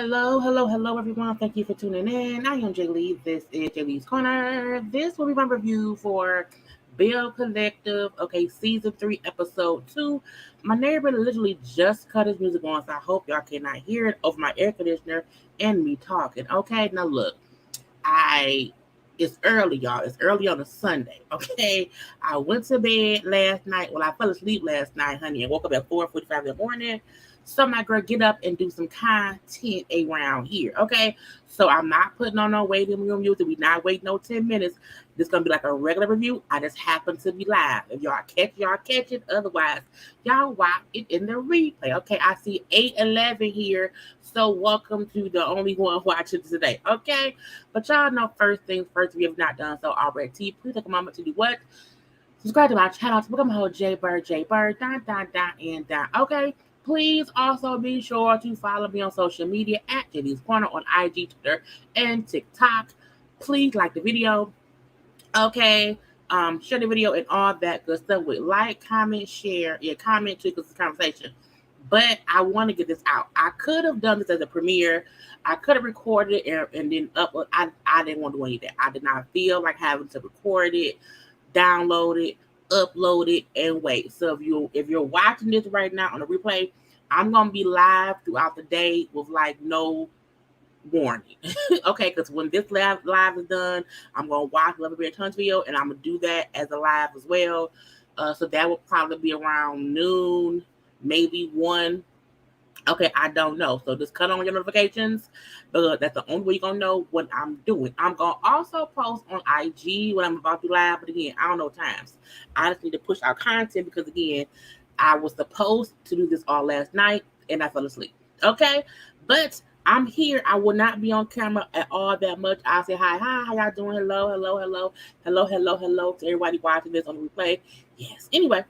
Hello, everyone. Thank you for tuning in. I am Jaylee. This is JayLeesCorner. This will be my review for Belle Collective, season 3, episode 2. My neighbor literally just cut his music on, so I hope y'all cannot hear it over my air conditioner and me talking. Okay, now look, I it's early, y'all. It's early on a Sunday. Okay, I went to bed last night. Well, I fell asleep last night, honey, and woke up at 4:45 in the morning. So my girl get up and do some content around here. Okay, so I'm not putting on no waiting room music. We not waiting no 10 minutes. This gonna be like a regular review. I just happen to be live. If y'all catch it. Otherwise, y'all watch it in the replay. Okay, I see 811 here. So welcome to the only one watching today. Okay. But y'all know first things first, if you have not done so already, please take a moment to do what? Subscribe to my channel, to become a whole JayBirds, and. Okay. Please also be sure to follow me on social media at JayLeesCorner on IG, Twitter, and TikTok. Please like the video. Okay. Share the video and all that good stuff with like, comment, share. Yeah, comment too, because it's a conversation. But I want to get this out. I could have done this as a premiere. I could have recorded it and then upload. I didn't want to do any of that. I did not feel like having to record it, download it, upload it, and wait. So if you're watching this right now on a replay, I'm gonna be live throughout the day with like no warning. Okay, because when this live is done, I'm gonna watch Love Bear Tons video, and I'm gonna do that as a live as well. So that will probably be around noon, maybe 1. Okay, I don't know. So just cut on your notifications. That's the only way you're gonna know what I'm doing. I'm gonna also post on IG when I'm about to live, but again, I don't know times. I just need to push out content because again, I was supposed to do this all last night and I fell asleep. Okay, but I'm here. I will not be on camera at all that much. I'll say hi, how y'all doing? Hello to everybody watching this on the replay. Yes. Anyway,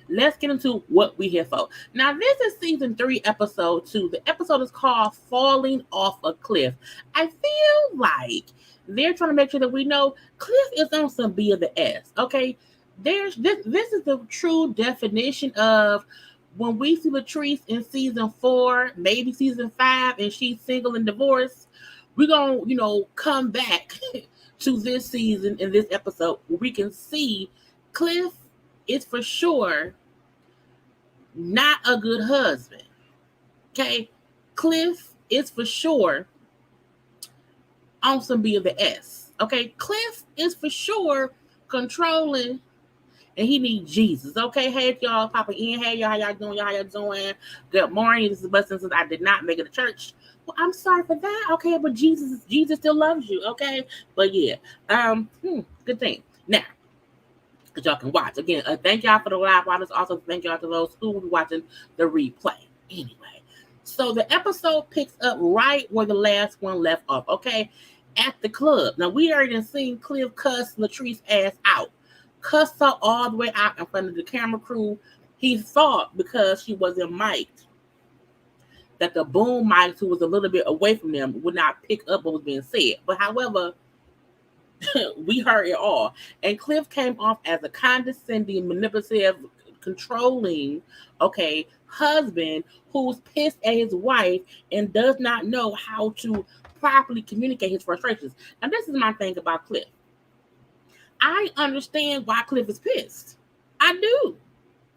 let's get into what we here for. Now, this is season 3, episode 2. The episode is called Falling Off a Cliff. I feel like they're trying to make sure that we know Cliff is on some B of the S. Okay, this is the true definition of when we see Latrice in season 4, maybe season 5, and she's single and divorced. We're gonna, come back to this season in this episode where we can see Cliff is for sure not a good husband. Okay, Cliff is for sure on some B of the S. Okay, Cliff is for sure controlling, and he needs Jesus. Okay, hey y'all, Papa Ian, hey y'all, how y'all doing? How y'all doing? Good morning. This is Bustin' since I did not make it to church. Well, I'm sorry for that. Okay, but Jesus still loves you. Okay, but yeah, good thing. Now, because y'all can watch. Again, thank y'all for the live watchers. Also, thank y'all to those who will be watching the replay. Anyway, so the episode picks up right where the last one left off, okay? At the club. Now, we already seen Cliff cuss Latrice ass out. Cussed her all the way out in front of the camera crew. He thought because she wasn't mic'd that the boom mics, who was a little bit away from them, would not pick up what was being said. But however, we heard it all. And Cliff came off as a condescending, manipulative, controlling, husband who's pissed at his wife and does not know how to properly communicate his frustrations. Now, this is my thing about Cliff. I understand why Cliff is pissed. I do.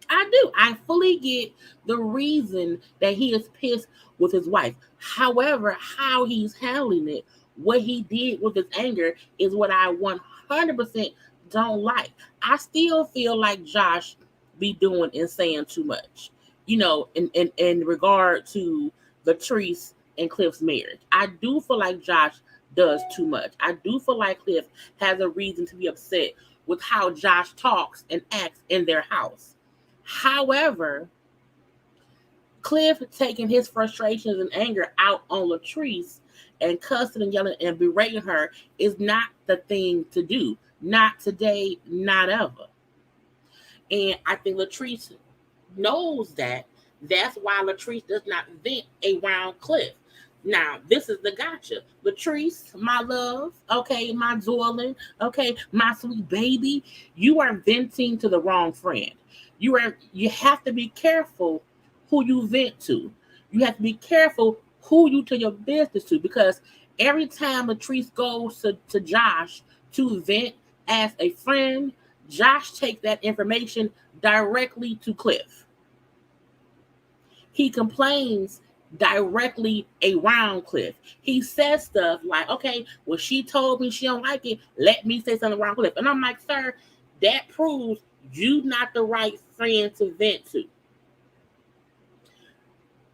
I fully get the reason that he is pissed with his wife. However, how he's handling it, what he did with his anger is what I 100% don't like. I still feel like Josh be doing and saying too much, in regard to Latrice and Cliff's marriage. I do feel like Josh does too much. I do feel like Cliff has a reason to be upset with how Josh talks and acts in their house. However, Cliff taking his frustrations and anger out on Latrice and cussing and yelling and berating her is not the thing to do. Not today, not ever. And I think Latrice knows that. That's why Latrice does not vent around Cliff. Now, this is the gotcha. Latrice, my love, my darling, my sweet baby, you are venting to the wrong friend. You have to be careful who you vent to. You have to be careful who you tell your business to, because every time Latrice goes to Josh to vent as a friend, Josh takes that information directly to Cliff. He complains directly around Cliff. He says stuff like, okay, well, she told me she don't like it. Let me say something around Cliff. And I'm like, sir, that proves you not the right friend to vent to.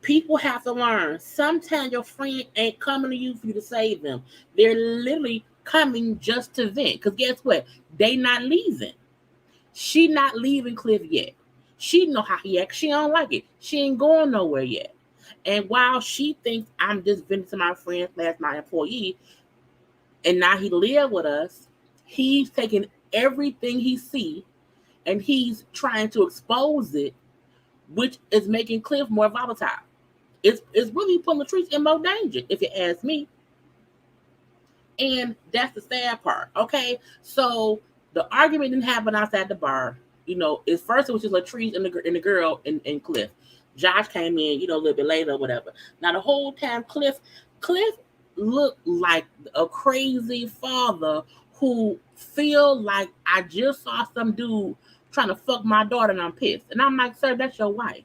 People have to learn. Sometimes your friend ain't coming to you for you to save them. They're literally coming just to vent. Because guess what? They not leaving. She not leaving Cliff yet. She know how he acts. She don't like it. She ain't going nowhere yet. And while she thinks I'm just venting to my friend slash my employee, and now he live with us, he's taking everything he see and he's trying to expose it, which is making Cliff more volatile. It's really putting Latrice in more danger, if you ask me. And that's the sad part. Okay, so the argument didn't happen outside the bar. You know, at first it was just Latrice and the girl and Cliff. Josh came in, you know, a little bit later or whatever. Now the whole time Cliff looked like a crazy father who feel like I just saw some dude trying to fuck my daughter and I'm pissed. And I'm like, sir, that's your wife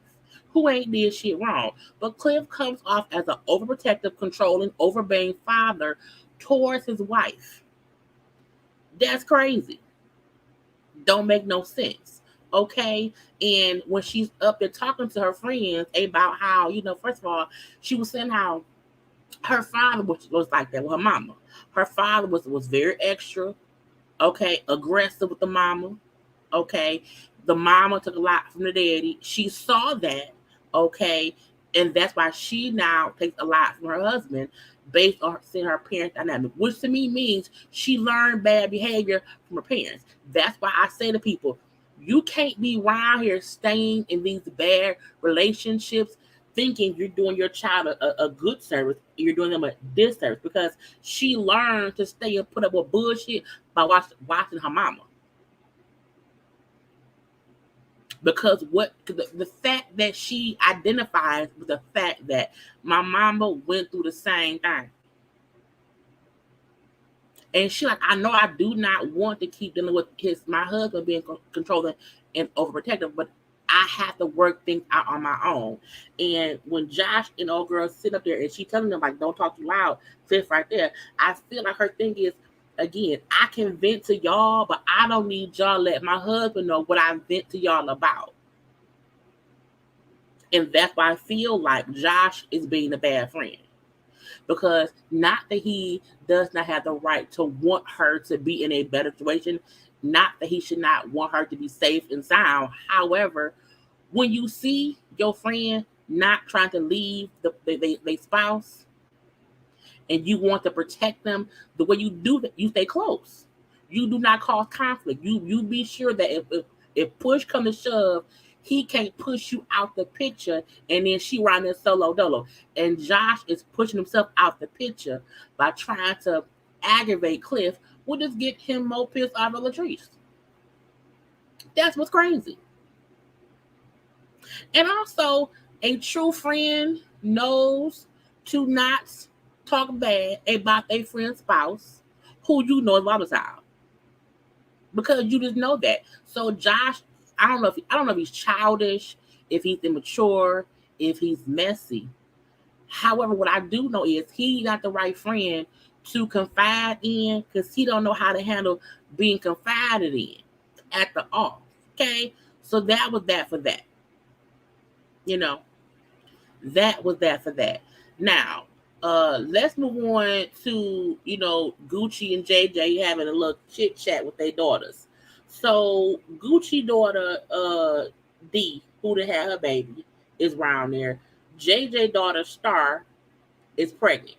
who ain't did shit wrong. But Cliff comes off as an overprotective, controlling, overbearing father towards his wife. That's crazy. Don't make no sense. Okay. And when she's up there talking to her friends about how, you know, first of all, she was saying how her father was like that with her mama. Her father was very extra, okay, aggressive with the mama. Okay. The mama took a lot from the daddy. She saw that, okay, and that's why she now takes a lot from her husband based on seeing her parents' dynamic, which to me means she learned bad behavior from her parents. That's why I say to people, you can't be around here staying in these bad relationships thinking you're doing your child a good service. You're doing them a disservice, because she learned to stay and put up with bullshit by watching her mama. Because the fact that she identifies with the fact that my mama went through the same thing. And she like, I know I do not want to keep dealing with my husband being controlling and overprotective, but I have to work things out on my own. And when Josh and old girl sit up there and she telling them like, don't talk too loud, Cliff right there, I feel like her thing is, again, I can vent to y'all, but I don't need y'all to let my husband know what I vent to y'all about. And that's why I feel like Josh is being a bad friend. Because not that he does not have the right to want her to be in a better situation, not that he should not want her to be safe and sound. However, when you see your friend not trying to leave the spouse and you want to protect them, the way you do that, you stay close. You do not cause conflict. You be sure that if push comes to shove, he can't push you out the picture and then she run there solo dolo. And Josh is pushing himself out the picture by trying to aggravate Cliff. We'll just get him more pissed off of Latrice. That's what's crazy. And also, a true friend knows to not talk bad about their friend's spouse who you know is volatile. Because you just know that. So Josh, I don't know if he's childish, if he's immature, if he's messy. However, what I do know is he's not the right friend to confide in, because he don't know how to handle being confided in at the all. Okay, so that was that for that. You know, that was that for that. Now, let's move on to, you know, Gucci and JJ having a little chit chat with their daughters. So Gucci daughter, D, who to have her baby, is around there. JJ daughter Star is pregnant.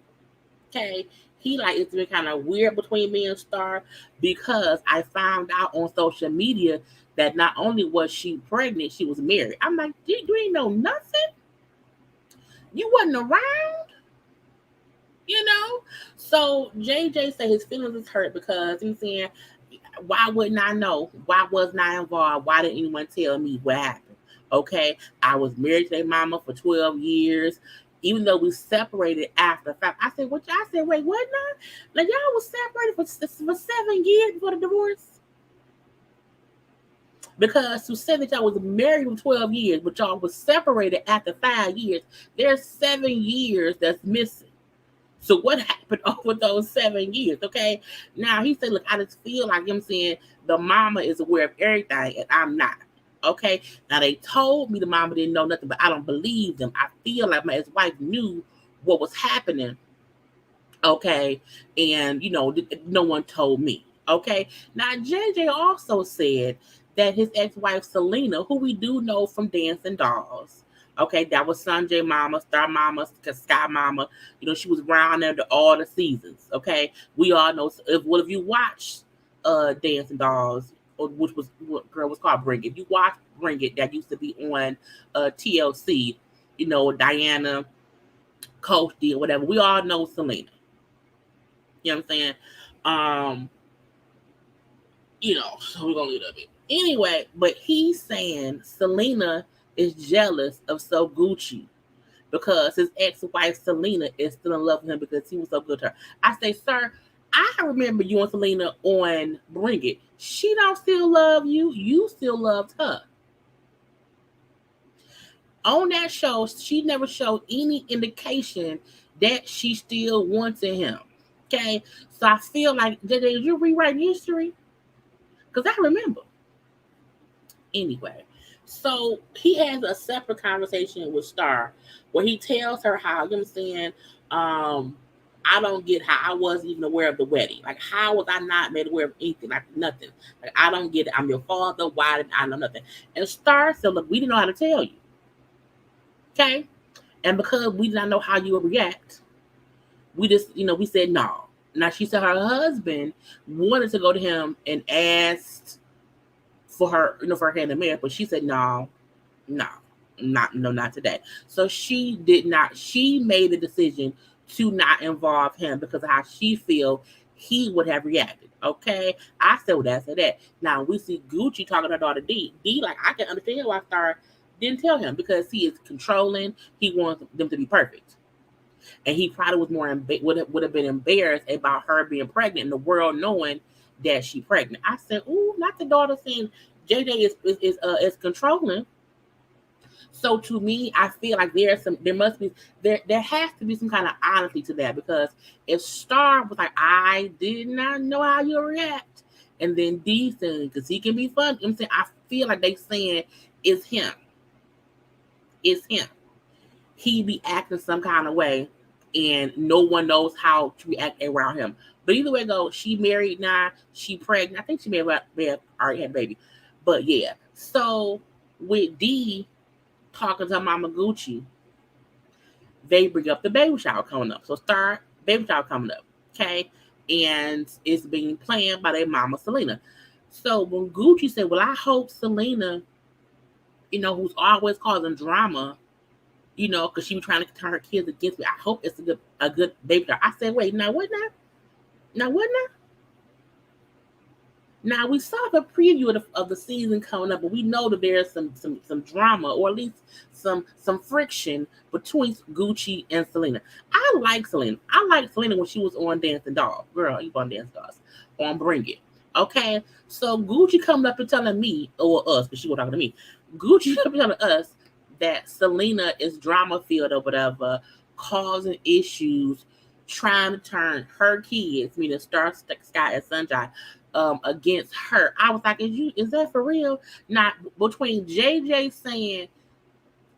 Okay, he like, it's been kind of weird between me and Star, because I found out on social media that not only was she pregnant, she was married. I'm like, you ain't know nothing. You wasn't around, you know. So JJ said his feelings is hurt because he's saying, why wouldn't I know? Why wasn't I involved? Why didn't anyone tell me what happened? Okay, I was married to their mama for 12 years. even though we separated after fact. I said, what? I said, wait, what now? Like, y'all was separated for 7 years before the divorce? Because to say that y'all was married for 12 years, but y'all was separated after 5 years, there's 7 years that's missing. So what happened over those 7 years? Okay. Now he said, look, I just feel like him saying the mama is aware of everything and I'm not. Okay. Now they told me the mama didn't know nothing, but I don't believe them. I feel like my ex-wife knew what was happening. Okay. And no one told me. Okay. Now JJ also said that his ex-wife Selena, who we do know from Dancing Dolls, okay, that was Sanjay Mama, Star Mama, Sky Mama. She was around there all the seasons. Okay, we all know. If you watch Dancing Dolls, or which was what girl was called Bring It. If you watch Bring It, that used to be on TLC. Diana, Coach D, or whatever. We all know Selena. You know what I'm saying? So we're gonna leave that bit. Anyway, but he's saying Selena is jealous of SoGucci because his ex-wife Selena is still in love with him because he was so good to her. I say, sir, I remember you and Selena on Bring It. She don't still love you. You still loved her. On that show, she never showed any indication that she still wanted him. Okay? So I feel like, did you rewrite history? Because I remember. Anyway, so he has a separate conversation with Star where he tells her how, you know what I'm saying, I don't get how I wasn't even aware of the wedding. Like, how was I not made aware of anything? Like, nothing. Like, I don't get it. I'm your father. Why didn't I know nothing? And Star said, look, we didn't know how to tell you. Okay? And because we did not know how you would react, we just, we said no. Now, she said her husband wanted to go to him and asked for her, for her hand in marriage, but she said no, not today. So she did not. She made the decision to not involve him because of how she feel he would have reacted. Okay, I said what I said that. Now we see Gucci talking to her daughter D. D, like, I can understand why Star didn't tell him because he is controlling. He wants them to be perfect, and he probably was more would have been embarrassed about her being pregnant and the world knowing that she's pregnant. I said, ooh, not the daughter saying JJ is controlling. So to me, I feel like there has to be some kind of honesty to that, because if Star was like, I did not know how you react, and then D saying, because he can be fun, I'm saying, I feel like they saying it's him. It's him. He be acting some kind of way, and no one knows how to react around him. But either way though, she married now, she pregnant. I think she may have already had a baby. But yeah. So with D talking to Mama Gucci, they bring up the baby shower coming up. So Star, baby shower coming up. Okay. And it's being planned by their mama Selena. So when Gucci said, well, I hope Selena, who's always causing drama, because she was trying to turn her kids against me, I hope it's a good baby shower. I said, wait, now what now? Now what now? Now we saw the preview of the season coming up, but we know that there's some drama, or at least some friction between Gucci and Selena. I like Selena. I like Selena when she was on Dancing Dolls. Girl, you on Dancing Dolls. On Bring It. Okay? So Gucci coming up and telling me, or us, because she was talking to me. Gucci coming telling us that Selena is drama filled or whatever, causing issues, trying to turn her kids, meaning Star, Sky, and Sunshine, against her. I was like, is that for real? Not between JJ saying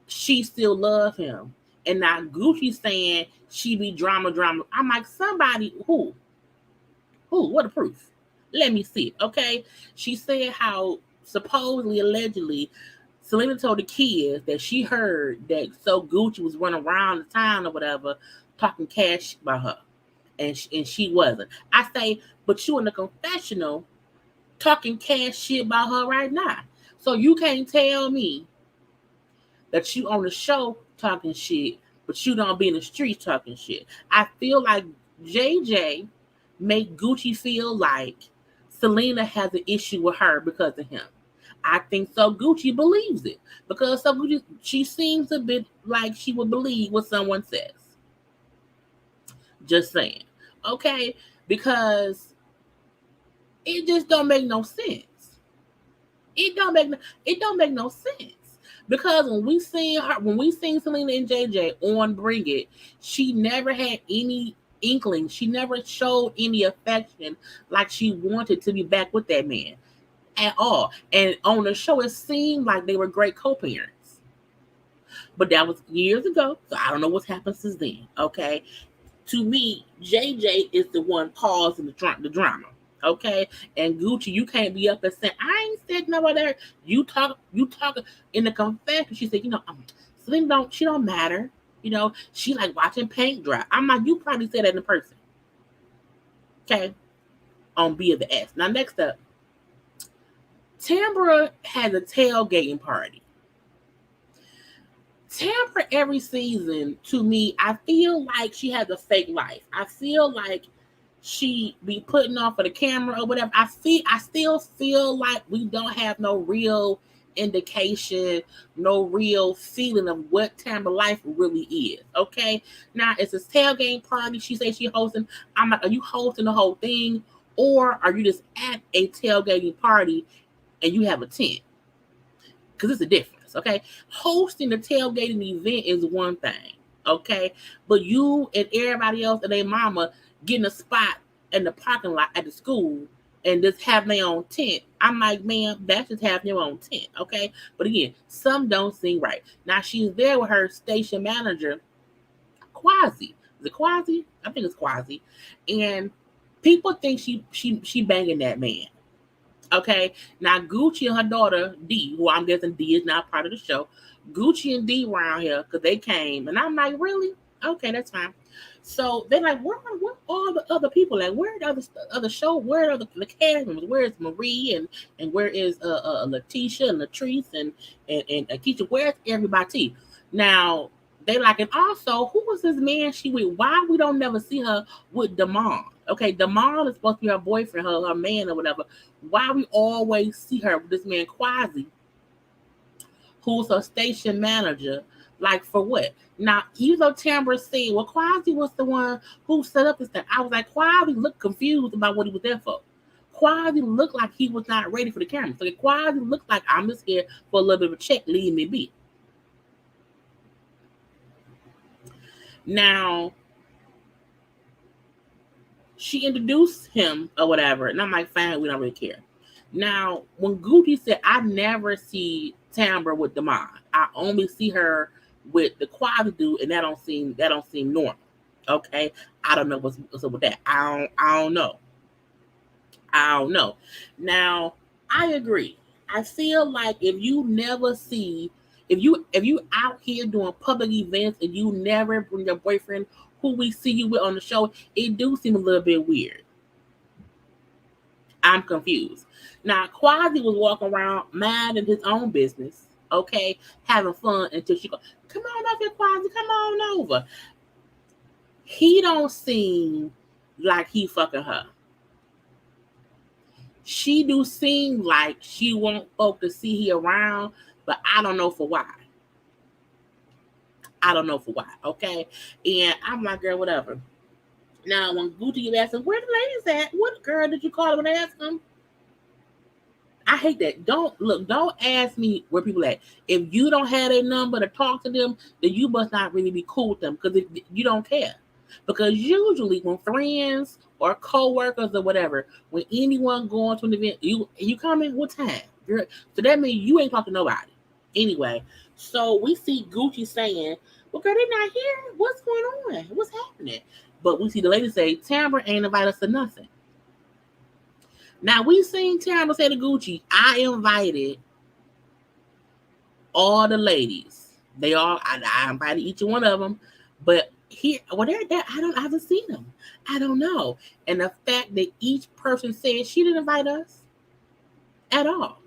she still love him, and now Gucci saying she be drama. I'm like, somebody who? What a proof? Let me see. Okay. She said how supposedly, allegedly, Selena told the kids that she heard that SoGucci was running around the town or whatever, talking cash about her. And she wasn't. I say, but you in the confessional talking cash shit about her right now. So you can't tell me that you on the show talking shit, but you don't be in the streets talking shit. I feel like JJ made Gucci feel like Selena has an issue with her because of him. I think SoGucci believes it because SoGucci, she seems a bit like she would believe what someone says. Just saying, okay, because it just don't make no sense. It don't make no sense. Because when we seen Selena and JJ on Bring It, she never had any inkling. She never showed any affection like she wanted to be back with that man at all. And on the show, it seemed like they were great co-parents. But that was years ago, so I don't know what's happened since then. Okay, to me, JJ is the one causing the drama. Okay, and Gucci, you can't be up and saying I ain't said nobody there. You talk in the confession. She said, Celine don't matter. She like watching paint dry. I'm like, you probably said that in person. Okay, on B of the S. Now next up, Tambra has a tailgating party. Tambra every season, to me, I feel like she has a fake life. I feel like she be putting on for the camera or whatever. I still feel like we don't have no real indication, no real feeling of what Tambra life really is. Okay, now it's a tailgate party. She says she hosting. I'm like, are you hosting the whole thing, or are you just at a tailgating party and you have a tent? Because it's a difference. Okay, hosting the tailgating event is one thing. Okay, but you and everybody else and their mama getting a spot in the parking lot at the school and just having their own tent. I'm like, man, that's just having your own tent. Okay, but again, some don't seem right. Now she's there with her station manager, Quasi. Is it Quasi? I think it's Quasi. And people think she banging that man. Okay, now Gucci and her daughter D, who I'm guessing D is not part of the show. Gucci and D around here because they came, and I'm like, really? Okay, that's fine. So they're like, where are all the other people? Like, where are the other show? Where are the cast members? Where is Marie and where is Letitia and Latrice and Keisha? Where's everybody? Now they like, and also, who was this man she with? Why we don't never see her with Damon? Okay, Damon is supposed to be her boyfriend, her man or whatever. Why we always see her with this man Quasi, who's her station manager? Like, for what? Now, even though Tambra said, well, Quasi was the one who set up this thing, I was like, Quasi looked confused about what he was there for. Quasi looked like he was not ready for the camera. So Quasi looked like, I'm just here for a little bit of a check, leave me be. Now, she introduced him or whatever, and I'm like, fine, we don't really care. Now, when Gucci said, I never see Tambra with Damon, I only see her with the Quasi dude, and that don't seem normal. Okay, I don't know what's up with that. I don't know. Now, I agree. I feel like if you out here doing public events and you never bring your boyfriend who we see you with on the show, it do seem a little bit weird. I'm confused. Now, Quasi was walking around minding his own business, okay, having fun until she goes, come on over here, Quasi, come on over. He don't seem like he fucking her. She do seem like she want folk to see he around, but I don't know for why. Okay? And I'm like, girl, whatever. Now, when Gucci asked him, where the ladies at? What girl did you call when they asked him? I hate that. Don't ask me where people at. If you don't have a number to talk to them, then you must not really be cool with them because you don't care. Because usually when friends or co-workers or whatever, when anyone going to an event, you coming, what time? Girl, so that means you ain't talking to nobody. Anyway, so we see Gucci saying, well, girl, they're not here. What's going on? What's happening? But we see the lady say, Tambra ain't invited us to nothing. Now, we seen Tambra say to Gucci, I invited all the ladies. I invited each one of them. But here, they're there, I haven't seen them. I don't know. And the fact that each person said she didn't invite us at all.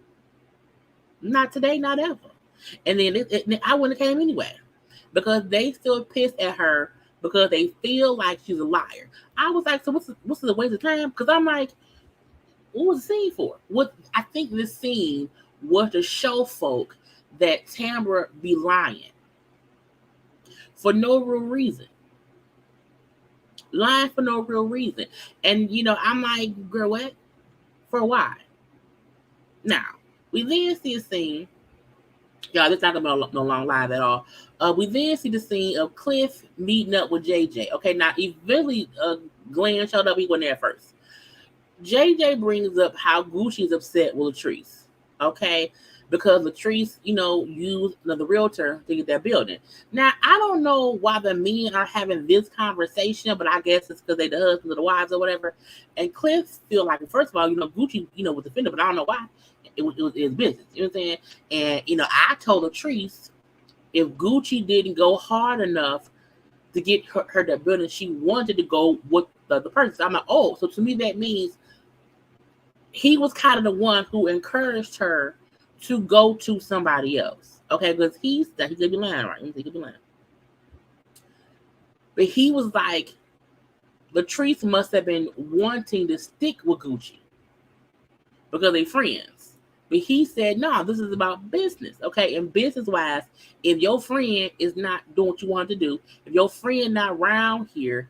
Not today, not ever. And then I wouldn't have came anyway. Because they still pissed at her because they feel like she's a liar. I was like, so what's the waste of time? Because I'm like, what was the scene for? I think this scene was to show folk that Tambra be lying for no real reason. Lying for no real reason. And, I'm like, girl, what? For why? Now, we then see a scene. Y'all, this is not going to be no long live at all. We then see the scene of Cliff meeting up with JJ. Okay, now, eventually, Glenn showed up. He went there first. JJ brings up how Gucci is upset with Latrice. Okay, because Latrice, used the realtor to get that building. Now, I don't know why the men are having this conversation, but I guess it's because they the husbands or the wives or whatever. And Cliff feel like, first of all, Gucci, was offended, but I don't know why. It was his business. You know what I'm saying? And, I told Latrice if Gucci didn't go hard enough to get her that building, she wanted to go with the person. So I'm like, oh, so to me that means he was kind of the one who encouraged her to go to somebody else. Okay, because he could be lying, right? He could be lying. But he was like, Latrice must have been wanting to stick with Gucci because they're friends. But he said, no, this is about business. Okay, and business-wise, if your friend is not doing what you want to do, if your friend not around here,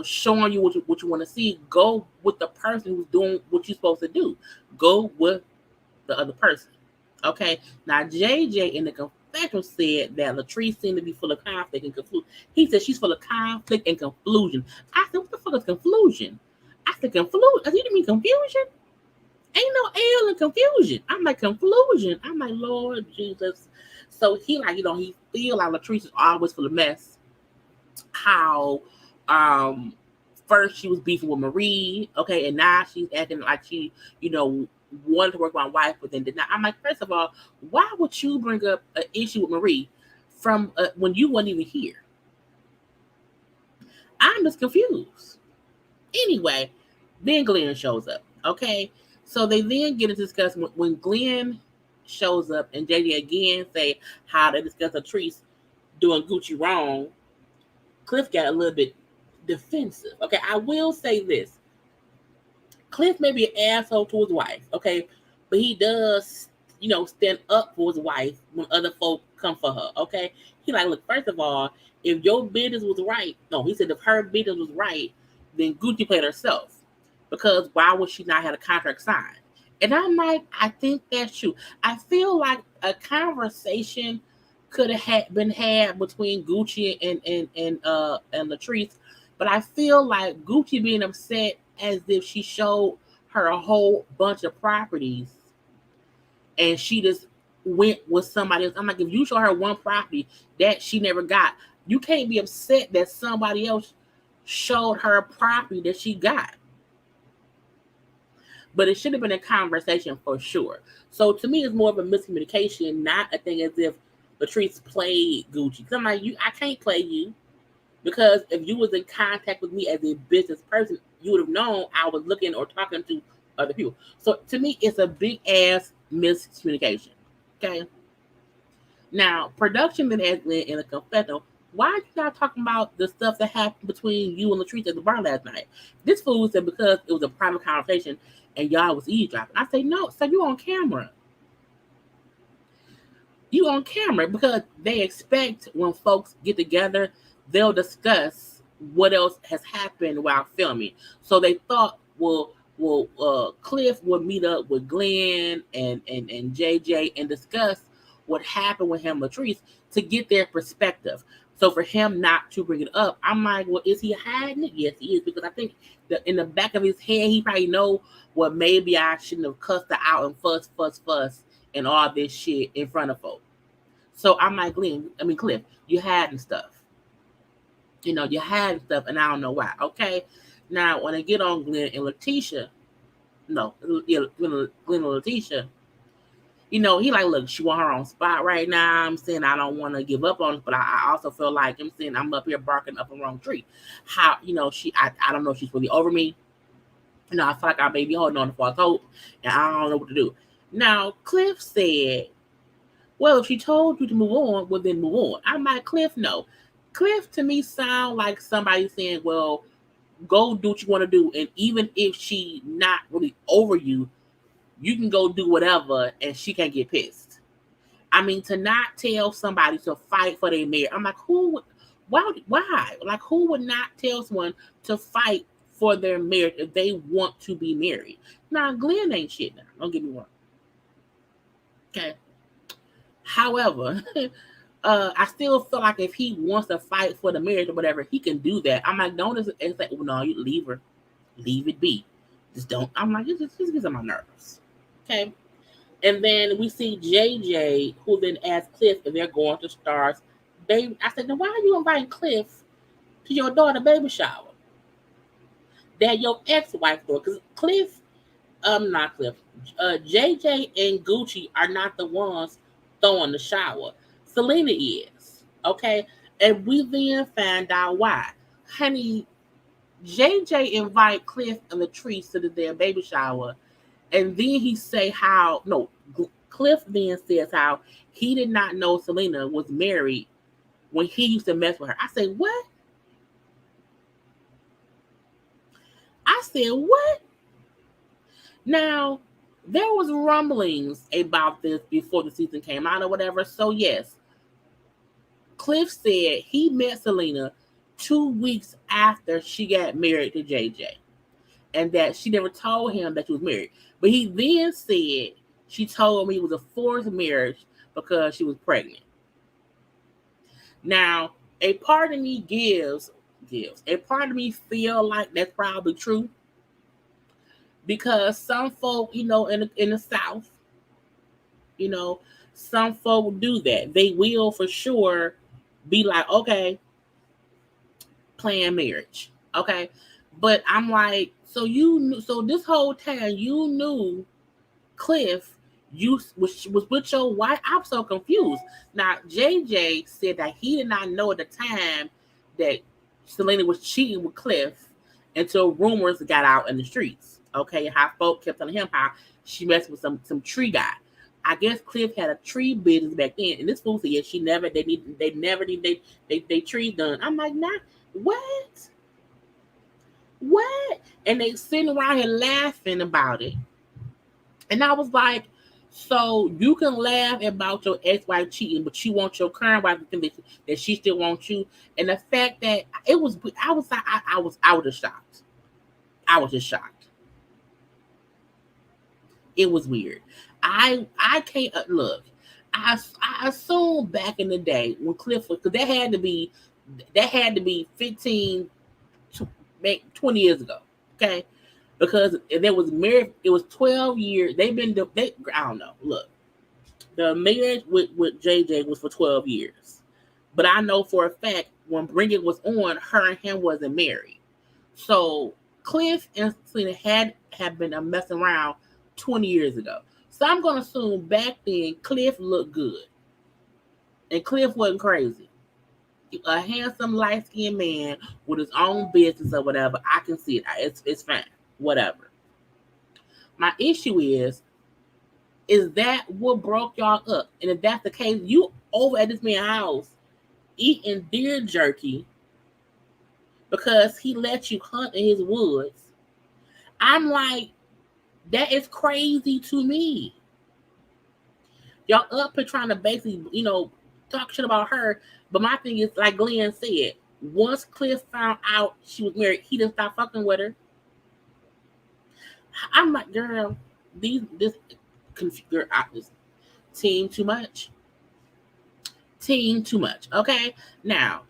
showing you what you want to see, go with the person who's doing what you're supposed to do. Go with the other person. Okay. Now, JJ in the confessional said that Latrice seemed to be full of conflict and confusion. He said she's full of conflict and confusion. I said, what the fuck is confusion? I said, confusion? You didn't mean confusion? Ain't no L in confusion. I'm like, confusion. I'm like, Lord Jesus. So he he feel like Latrice is always full of mess. How first she was beefing with Marie, okay, and now she's acting like she, wanted to work with my wife, but then did not. I'm like, first of all, why would you bring up an issue with Marie from when you weren't even here? I'm just confused. Anyway, then Glenn shows up, okay? So they then get to discuss when Glenn shows up and JJ again say how they discuss Latrice doing Gucci wrong. Cliff got a little bit defensive. Okay, I will say this. Cliff may be an asshole to his wife, okay, but he does, stand up for his wife when other folk come for her, okay? He like, look, first of all, if your business was right, no, he said if her business was right, then Gucci played herself. Because why would she not have a contract signed? And I'm like, I think that's true. I feel like a conversation could have been had between Gucci and Latrice, but I feel like Gucci being upset as if she showed her a whole bunch of properties and she just went with somebody else. I'm like, if you show her one property that she never got, you can't be upset that somebody else showed her a property that she got. But it should have been a conversation for sure. So to me, it's more of a miscommunication, not a thing as if Latrice played Gucci. Because I'm like, I can't play you. Because if you was in contact with me as a business person, you would have known I was looking or talking to other people. So to me, it's a big ass miscommunication. Okay. Now, production been asked in a confessional, why are you not talking about the stuff that happened between you and Latrice at the bar last night? This fool said because it was a private conversation and y'all was eavesdropping. I say, no, so you on camera. You on camera because they expect when folks get together, they'll discuss what else has happened while filming. So they thought, Cliff would meet up with Glenn and JJ and discuss what happened with him and Latrice to get their perspective. So for him not to bring it up, I'm like, well, is he hiding it? Yes, he is, because I think that in the back of his head, he probably know, well, maybe I shouldn't have cussed her out and fuss and all this shit in front of folks. So I'm like, Cliff, you hiding stuff. You hiding stuff, and I don't know why. Okay, now when I get on Glenn and Letitia, Glenn and Letitia, he like, look, she want her own spot right now. I'm saying I don't want to give up on it, but I also feel like I'm saying I'm up here barking up the wrong tree. How, I don't know if she's really over me. I feel like I may be holding on to false hope, and I don't know what to do. Now, Cliff said, well, if she told you to move on, well, then move on. I'm like, Cliff, no. Cliff, to me, sound like somebody saying, well, go do what you want to do, and even if she not really over you, you can go do whatever and she can't get pissed. I mean, to not tell somebody to fight for their marriage. I'm like, why? Like, who would not tell someone to fight for their marriage if they want to be married? Now, Glenn ain't shit now. Don't get me wrong. Okay. However, I still feel like if he wants to fight for the marriage or whatever, he can do that. I'm like, don't it's like, well, no, you leave her. Leave it be. Just don't. I'm like, just gets on my nerves. Okay. And then we see JJ, who then asks Cliff if they're going to Star's baby. I said, then why are you inviting Cliff to your daughter baby shower? That your ex-wife door. Because not Cliff. JJ and Gucci are not the ones throwing the shower. Selena is. Okay? And we then find out why. Honey, JJ invite Cliff and Latrice to their baby shower. And then he say Cliff then says how he did not know Selena was married when he used to mess with her. I say, what? I said, what? Now, there was rumblings about this before the season came out or whatever. So, yes, Cliff said he met Selena 2 weeks after she got married to JJ. And that she never told him that she was married. But he then said she told him it was a forced marriage because she was pregnant. Now, a part of me gives. A part of me feel like that's probably true. Because some folk, in the South, some folk do that. They will for sure be like, okay, plan marriage. Okay. But I'm like, so this whole time you knew Cliff was with your wife. I'm so confused. Now, JJ said that he did not know at the time that Selena was cheating with Cliff until rumors got out in the streets. Okay, how folk kept telling him how she messed with some tree guy. I guess Cliff had a tree business back then, and this fool said, yeah, they never need they trees done. I'm like, nah, what? What? And they sitting around here laughing about it. And I was like, so you can laugh about your ex-wife cheating, but you want your current wife to think that she still wants you. And the fact that I was just shocked. I was just shocked. It was weird. I can't look. I assume back in the day when Cliff was, because that had to be 15 to 20 years ago. Okay. Because there was married, it was 12 years. I don't know. Look, the marriage with JJ was for 12 years. But I know for a fact when Bring It was on, her and him wasn't married. So Cliff and Selena had been messing around 20 years ago. So I'm going to assume back then Cliff looked good. And Cliff wasn't crazy. A handsome, light-skinned man with his own business or whatever, I can see it. It's fine. Whatever. My issue is that what broke y'all up? And if that's the case, you over at this man's house eating deer jerky because he let you hunt in his woods. I'm like, that is crazy to me. Y'all up here trying to basically, talk shit about her. But my thing is, like Glenn said, once Cliff found out she was married, he didn't stop fucking with her. I'm like, girl, this team too much. Team too much. Okay. Now,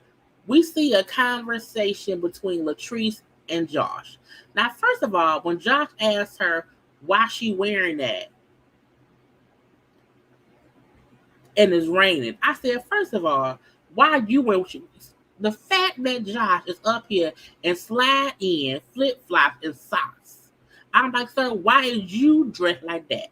we see a conversation between Latrice and Josh. Now, first of all, when Josh asked her why she wearing that and it's raining, I said, first of all, why are you wearing the fact that Josh is up here and slide in flip-flops and socks. I'm like, sir, why is you dressed like that?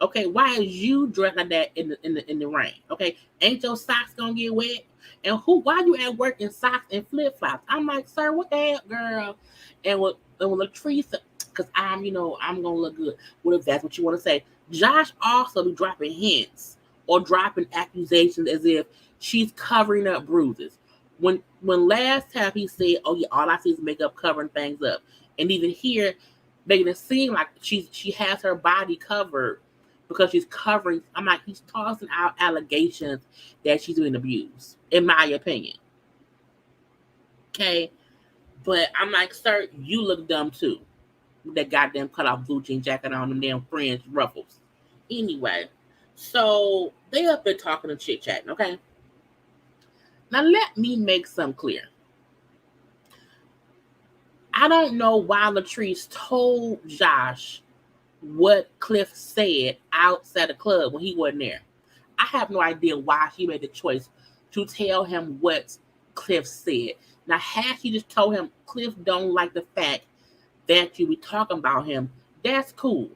Okay, why is you dressed like that in the rain? Okay, ain't your socks gonna get wet? And why you at work in socks and flip flops? I'm like, sir, what the hell, girl? And with Latrice, because I'm gonna look good. What if that's what you want to say? Josh also be dropping hints or dropping accusations as if she's covering up bruises. When last time he said, oh yeah, all I see is makeup covering things up, and even here. making it seem like she has her body covered because she's covering. I'm like, he's tossing out allegations that she's being abused, in my opinion. Okay, but I'm like, sir, you look dumb too. That goddamn cut off blue jean jacket on them damn fringe ruffles. Anyway, so they up there talking and chit chatting. Okay, now let me make something clear. I don't know why Latrice told Josh what Cliff said outside the club when he wasn't there. I have no idea why she made the choice to tell him what Cliff said. Now, had she just told him Cliff don't like the fact that you be talking about him, that's cool.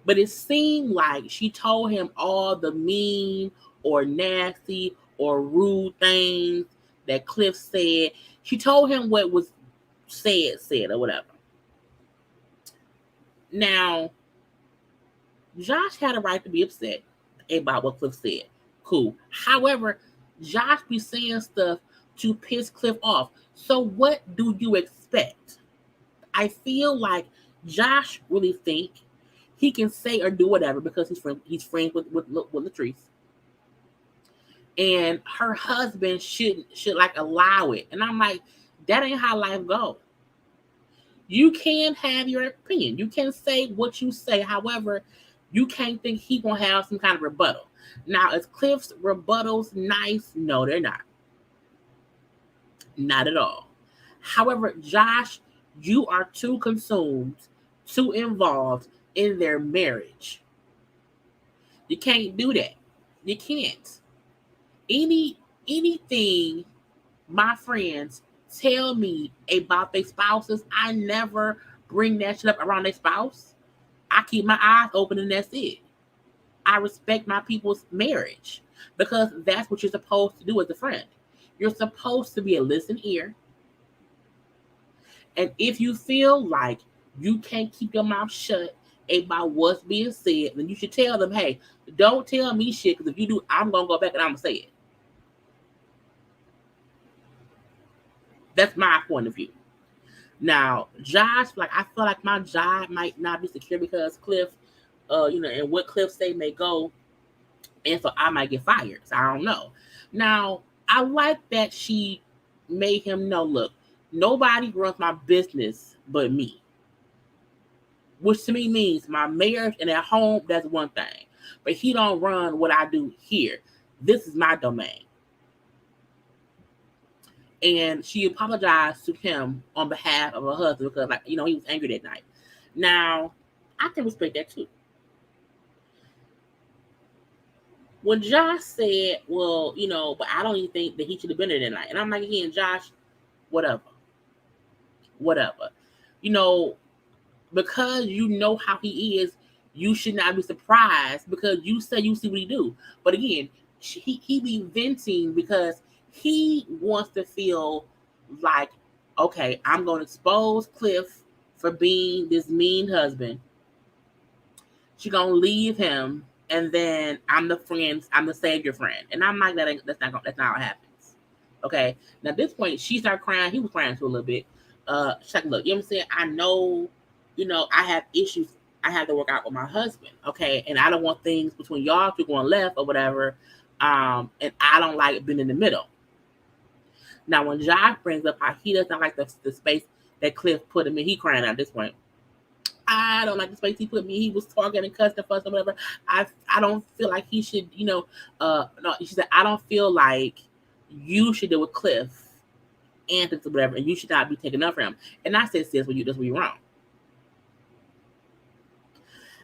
But it seemed like she told him all the mean or nasty or rude things that Cliff said. She told him what was said or whatever. Now, Josh had a right to be upset about what Cliff said. Cool. However, Josh be saying stuff to piss Cliff off. So what do you expect? I feel like Josh really think he can say or do whatever because he's friends with Latrice. And her husband should like allow it. And I'm like, that ain't how life goes. You can have your opinion. You can say what you say. However, you can't think he gonna have some kind of rebuttal. Now, is Cliff's rebuttals nice? No, they're not. Not at all. However, Josh, you are too consumed, too involved in their marriage. You can't do that. You can't. Anything my friends tell me about their spouses, I never bring that shit up around their spouse. I keep my eyes open and that's it. I respect my people's marriage because that's what you're supposed to do as a friend. You're supposed to be a listening ear. And if you feel like you can't keep your mouth shut about what's being said, then you should tell them, hey, don't tell me shit, because if you do, I'm going to go back and I'm going to say it. That's my point of view. Now, Josh, like, I feel like my job might not be secure because Cliff, and what Cliff say may go, and so I might get fired. So I don't know. Now, I like that she made him know, look, nobody runs my business but me. Which to me means my marriage and at home, that's one thing. But he don't run what I do here. This is my domain. And she apologized to him on behalf of her husband because, like, he was angry that night. Now, I can respect that too. When Josh said, well, but I don't even think that he should have been there that night. And I'm like, again, Josh, whatever. Because you know how he is, you should not be surprised because you say you see what he do. But again, he be venting because he wants to feel like, okay, I'm going to expose Cliff for being this mean husband. She's going to leave him, and then I'm the savior friend. And I'm like, that's not how it happens. Okay? Now, at this point, she started crying. He was crying too a little bit. She's like, look, you know what I'm saying? I know, I have issues I have to work out with my husband, okay? And I don't want things between y'all two going left or whatever. And I don't like being in the middle. Now, when Josh brings up how he does not like the space that Cliff put him in, he crying at this point. I don't like the space he put me. He was talking and cussing and fussing, whatever. I don't feel like he should, no, she said, I don't feel like you should deal with Cliff and whatever, and you should not be taking up for him. And I said, sis, that's where you're wrong.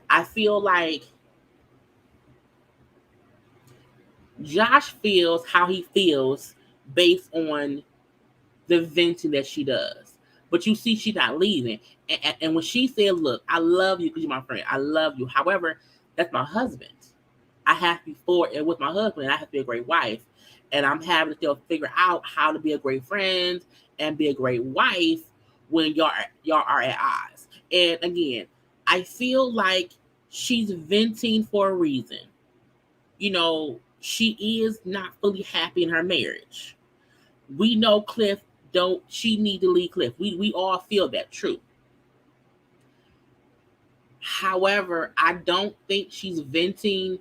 I feel like Josh feels how he feels based on the venting that she does. But you see, she's not leaving. And when she said, look, I love you because you're my friend. I love you. However, that's my husband. I have to be for and with my husband, and I have to be a great wife. And I'm having to still figure out how to be a great friend and be a great wife when y'all are at odds. And again, I feel like she's venting for a reason. She is not fully happy in her marriage. We know Cliff she need to leave Cliff. We all feel that, true. However, I don't think she's venting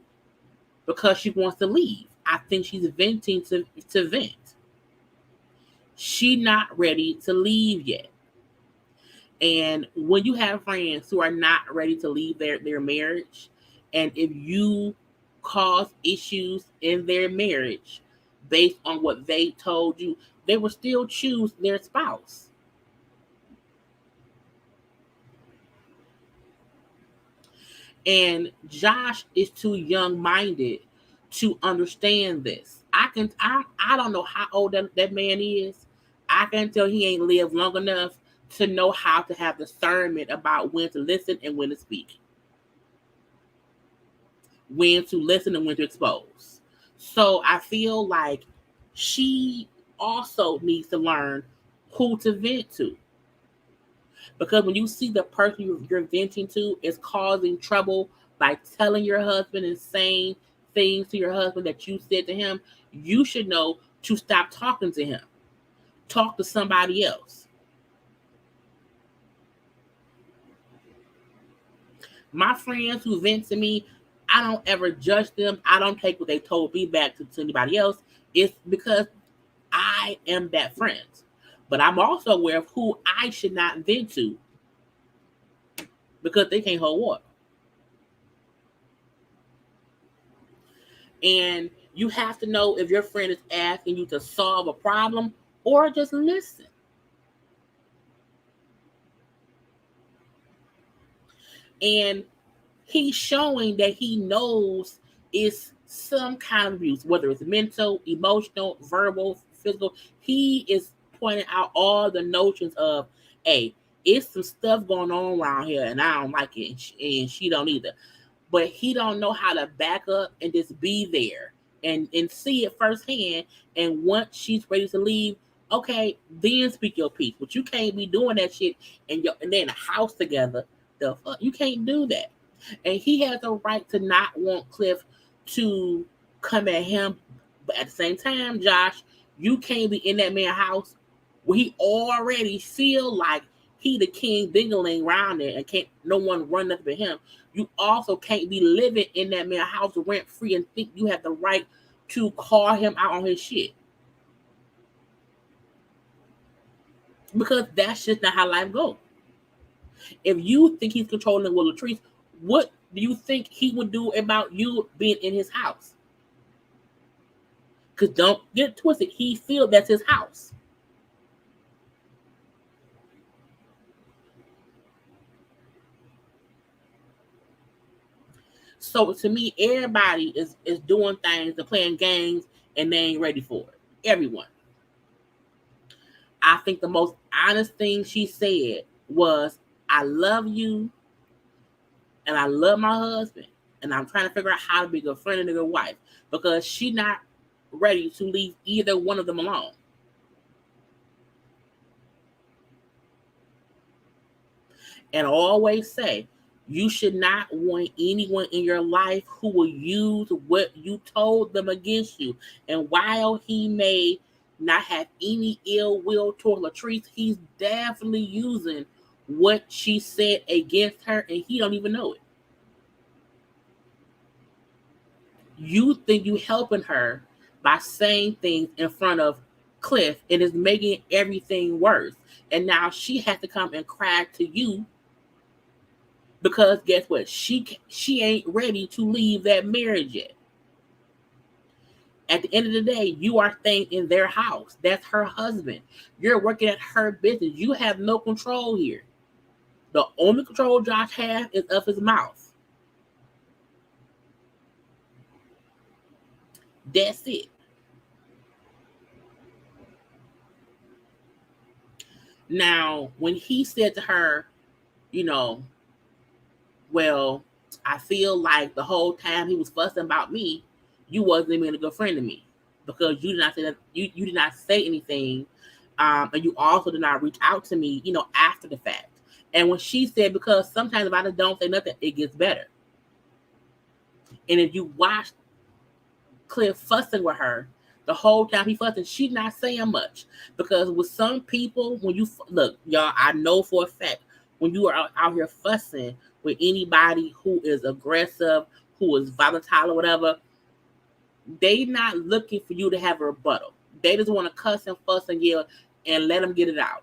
because she wants to leave. I think she's venting to vent. She's not ready to leave yet. And when you have friends who are not ready to leave their marriage, and if you cause issues in their marriage based on what they told you, they will still choose their spouse. And Josh is too young-minded to understand this. I don't know how old that man is. I can tell he ain't lived long enough to know how to have discernment about when to listen and when to speak. When to listen and when to expose. So I feel like she also needs to learn who to vent to. Because when you see the person you're venting to is causing trouble by telling your husband and saying things to your husband that you said to him, you should know to stop talking to him. Talk to somebody else. My friends who vent to me, I don't ever judge them. I don't take what they told me back to anybody else. It's because I am that friend. But I'm also aware of who I should not vent to because they can't hold water. And you have to know if your friend is asking you to solve a problem or just listen. And he's showing that he knows it's some kind of abuse, whether it's mental, emotional, verbal, physical. He is pointing out all the notions of, hey, it's some stuff going on around here and I don't like it, and she don't either. But he don't know how to back up and just be there and see it firsthand. And once she's ready to leave, okay, then speak your piece. But you can't be doing that shit and they're in a house together. The fuck, you can't do that. And he has a right to not want Cliff to come at him. But at the same time, Josh, you can't be in that man's house where he already feel like he the king dingling around there and can't no one run up to him. You also can't be living in that man's house rent free and think you have the right to call him out on his shit. Because that's just not how life goes. If you think he's controlling with Latrice, what do you think he would do about you being in his house? Because don't get twisted, he feels that's his house. So to me, everybody is doing things and playing games and they ain't ready for it. Everyone. I think the most honest thing she said was, I love you and I love my husband. And I'm trying to figure out how to be a good friend and a good wife. Because she's not ready to leave either one of them alone. And I always say, you should not want anyone in your life who will use what you told them against you. And while he may not have any ill will toward Latrice, he's definitely using what she said against her, and he don't even know it. You think you helping her by saying things in front of Cliff, and it's making everything worse. And now she has to come and cry to you because guess what? She ain't ready to leave that marriage yet. At the end of the day, you are staying in their house. That's her husband. You're working at her business. You have no control here. The only control Josh has is of his mouth. That's it. Now, when he said to her, you know, well, I feel like the whole time he was fussing about me, you wasn't even a good friend to me because you did not say that you did not say anything, and you also did not reach out to me, after the fact. And when she said, because sometimes if I just don't say nothing, it gets better. And if you watch Cliff fussing with her, the whole time he fussing, she's not saying much. Because with some people, when you look, y'all, I know for a fact when you are out here fussing with anybody who is aggressive, who is volatile or whatever, they not looking for you to have a rebuttal. They just want to cuss and fuss and yell and let them get it out.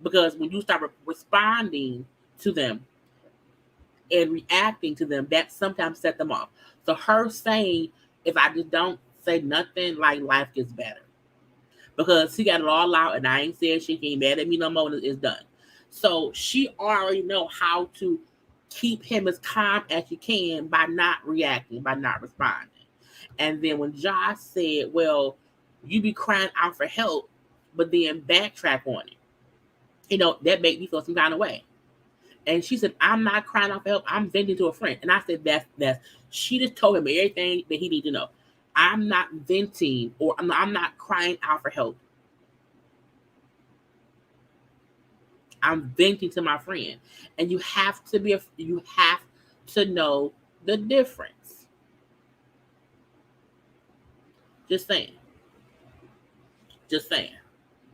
Because when you start responding to them and reacting to them, that sometimes set them off. So her saying, if I just don't say nothing, like life gets better. Because she got it all out and I ain't said she ain't mad at me no more and it's done. So she already know how to keep him as calm as she can by not reacting, by not responding. And then when Josh said, well, you be crying out for help, but then backtrack on it, that made me feel some kind of way. And she said, I'm not crying out for help. I'm venting to a friend. And I said, that's she just told him everything that he needed to know. I'm not venting or I'm not crying out for help. I'm venting to my friend. And you have to know the difference. Just saying.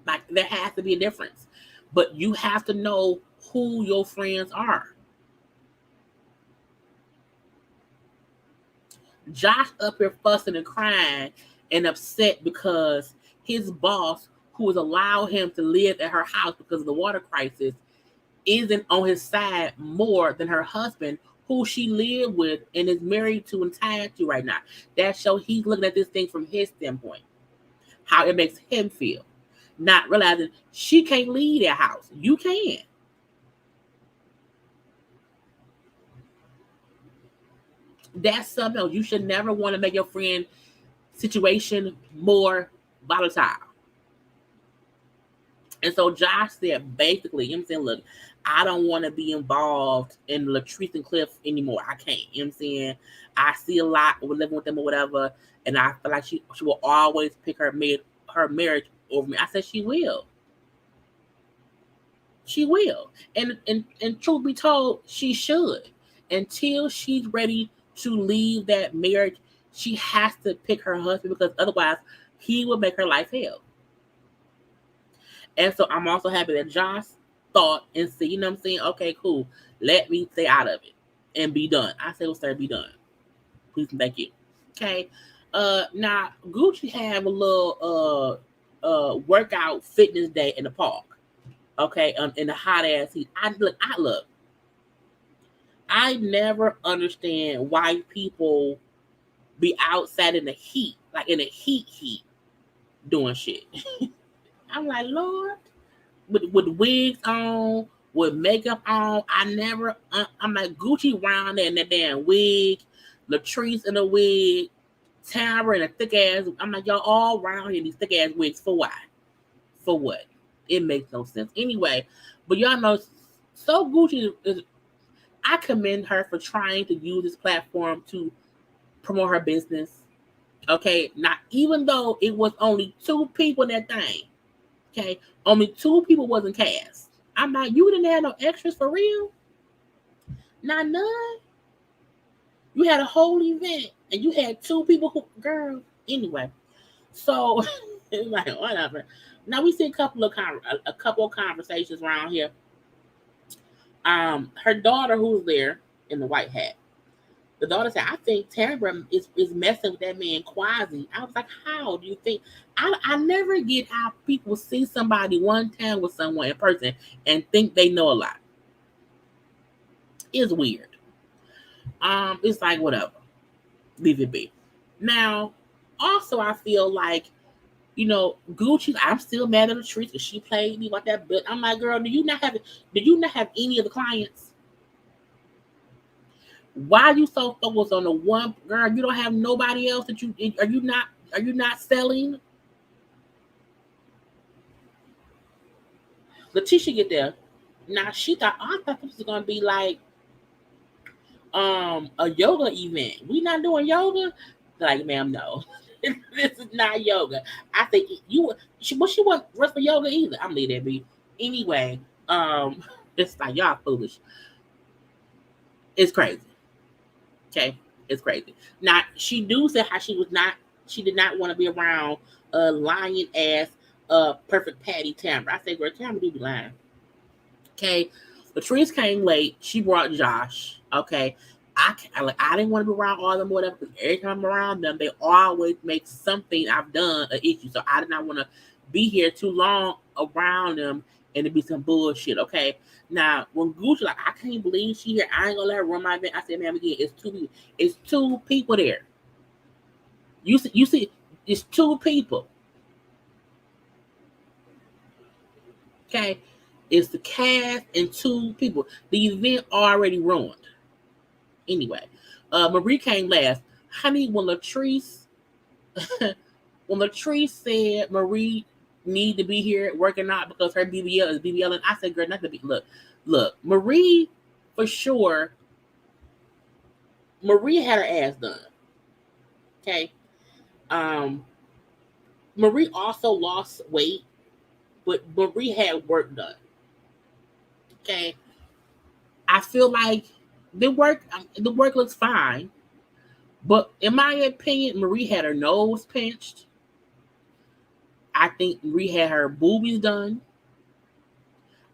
Like, there has to be a difference. But you have to know who your friends are. Josh up here fussing and crying and upset because his boss, who has allowed him to live at her house because of the water crisis, isn't on his side more than her husband, who she lived with and is married to and tied to right now. That shows he's looking at this thing from his standpoint, how it makes him feel, not realizing she can't leave that house. You can. That's something else. You should never want to make your friend situation more volatile. And so Josh said, basically, I'm saying, look, I don't want to be involved in Latrice and Cliff anymore. I can't. I'm saying? I see a lot with living with them or whatever, and I feel like she will always pick her marriage over me. I said she will. She will. And truth be told, she should. Until she's ready to leave that marriage, she has to pick her husband, because otherwise he will make her life hell. And so I'm also happy that Josh thought and said, what I'm saying? Okay, cool. Let me stay out of it and be done. I say, well, sir, be done. Please and thank you. Okay. Now Gucci have a little workout fitness day in the park. Okay, in the hot ass heat. I never understand why people be outside in the heat, like in the heat, doing shit. I'm like, Lord, with wigs on, with makeup on. I'm like, Gucci round there in that damn wig, Latrice in a wig, Tambra in a thick ass. I'm like, y'all all round here in these thick ass wigs for why? For what? It makes no sense. Anyway, but y'all know, SoGucci is, I commend her for trying to use this platform to promote her business. Okay, not even though it was only 2 people in that thing. Okay, only 2 people wasn't cast. I'm like, you didn't have no extras for real? Not none. You had a whole event and you had 2 people who, girl. Anyway, so it's like whatever. Now we see a couple of conversations around here. Her daughter, who's there in the white hat, the daughter said, I think Tambra is messing with that man Quasi. I was like, how do you think? I never get how people see somebody one time with someone in person and think they know a lot. It's weird. It's like, whatever. Leave it be. Now, also, I feel like, Gucci, I'm still mad at Latrice because she played me like that. But I'm like, girl, do you not have any of the clients? Why are you so focused on the one girl? You don't have nobody else that are you not selling? Letitia get there. Now I thought this was gonna be like a yoga event. We not doing yoga? Like, ma'am, no. This is not yoga. I think she wasn't dressed for yoga either. I'm leaving that be. Anyway, it's like y'all foolish. It's crazy. Okay, it's crazy. Now she do say how she did not want to be around lying ass perfect Patty Tambra. I say, girl, Tambra do be lying. Okay, Latrice came late. She brought Josh. Okay. I didn't want to be around all of them or whatever, because every time I'm around them, they always make something I've done an issue. So I did not want to be here too long around them and it be some bullshit. Okay. Now when Gucci like, I can't believe she here. I ain't gonna let her run my event. I said, ma'am, again, it's two people there. You see, it's two people. Okay. It's the cast and two people. The event already ruined. Anyway, Marie came last. Honey, when Latrice said Marie need to be here working out because her BBL is BBL, and I said, girl, not to be look, Marie for sure. Marie had her ass done. Okay. Marie also lost weight, but Marie had work done. Okay. I feel like the work looks fine, but in my opinion, Marie had her nose pinched. I think Marie had her boobies done.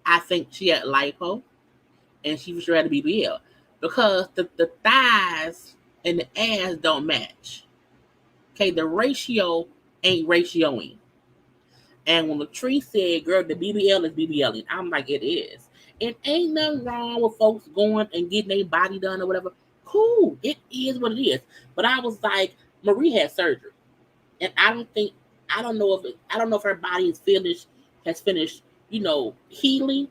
I think she had lipo, and she was sure had a BBL, because the thighs and the ass don't match. Okay, the ratio ain't ratioing. And when Latrice said, girl, the BBL is BBLing, I'm like, it is. And ain't nothing wrong with folks going and getting their body done or whatever. Cool, it is what it is. But I was like, Marie had surgery, and I don't know if her body has finished, healing